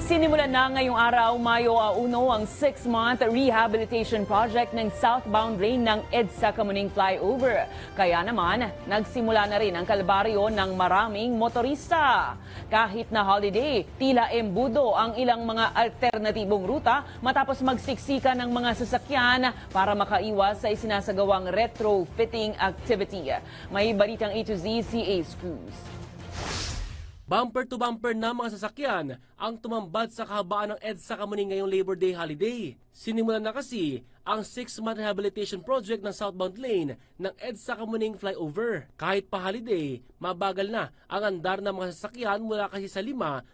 Sinimulan na ngayong araw, Mayo 1, ang 6-month rehabilitation project ng southbound lane ng EDSA Kamuning Flyover. Kaya naman, nagsimula na rin ang kalbaryo ng maraming motorista. Kahit na holiday, tila embudo ang ilang mga alternatibong ruta matapos magsiksika ng mga sasakyan para makaiwas sa isinasagawang retrofitting activity. May balitang A to Z si Ace Cruz. Bumper-to-bumper na mga sasakyan ang tumambad sa kahabaan ng EDSA Kamuning ngayong Labor Day holiday. Sinimulan na kasi ang 6-month rehabilitation project ng southbound lane ng EDSA Kamuning Flyover. Kahit pa holiday, mabagal na ang andar ng mga sasakyan mula kasi sa 5, 3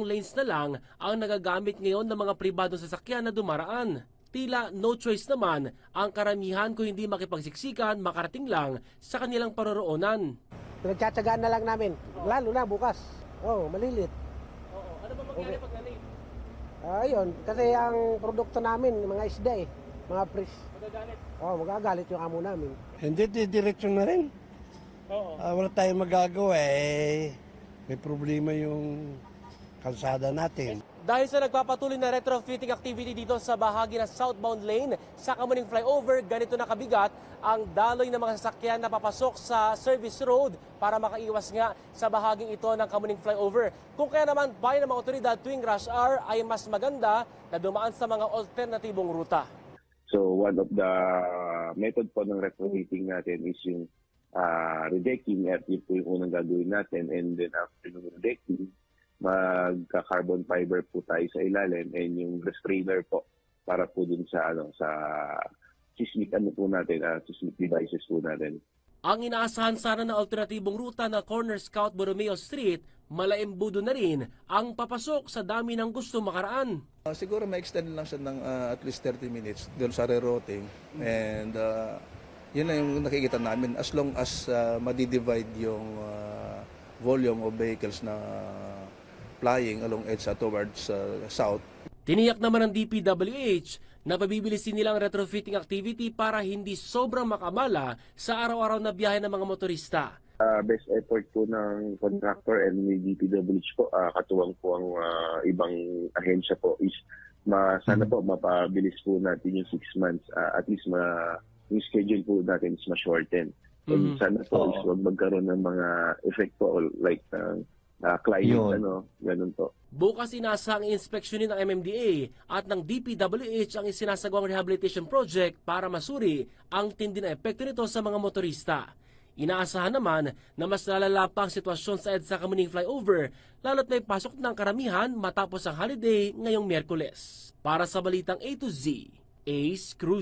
lanes na lang ang nagagamit ngayon ng mga pribadong sasakyan na dumaraan. Tila no choice naman ang karamihan kung hindi makipagsiksikan makarating lang sa kanilang paroroonan. Pinagtsatsagaan na lang namin, lalo na bukas. Malilit. Ano ba mangyari pag nalit? Ayun, kasi ang produkto namin, mga isda mga pris. Magagalit? Magagalit yung amo namin. Hindi, diretso na rin. Wala tayong magagawa may problema yung kalsada natin. Dahil sa nagpapatuloy na retrofitting activity dito sa bahagi ng southbound lane sa Kamuning Flyover, ganito na kabigat ang daloy ng mga sasakyan na papasok sa service road para makaiwas nga sa bahaging ito ng Kamuning Flyover. Kung kaya naman payo ng mga otoridad tuwing rush hour ay mas maganda na dumaan sa mga alternatibong ruta. So one of the method po ng retrofitting natin is yung redecking at yun po yung unang gagawin natin, and then after ng redecking, magka-carbon fiber po tayo sa ilalim and yung restrainer po para po dun sa sa seismic seismic devices po natin. Ang inaasahan sana na alternatibong ruta na Corner Scout Borromeo Street, malaembudo na rin ang papasok sa dami ng gusto makaraan. Siguro ma-extend lang siya ng at least 30 minutes doon sa rerouting, and yun na yung nakikita namin as long as madidivide yung volume of vehicles na flying along EDSA towards south. Tiniyak naman ng DPWH na pabibilisin nilang retrofitting activity para hindi sobrang makabala sa araw-araw na biyahe ng mga motorista. Best effort po ng contractor and ni DPWH po, katuwang po ang ibang ahensya po is sana po mapabilis po natin yung 6 months, at least yung schedule po natin is ma-shorten. And sana po is huwag magkaroon ng mga effect po like climate, ganun po. Bukas inaasahang inspeksyonin ng MMDA at ng DPWH ang isinasagawang rehabilitation project para masuri ang tindi na epekto nito sa mga motorista. Inaasahan naman na mas lalala pa ang sitwasyon sa EDSA Kamuning Flyover lalo't may pasok ng karamihan matapos ang holiday ngayong Miyerkules. Para sa Balitang A to Z, Ace Cruz.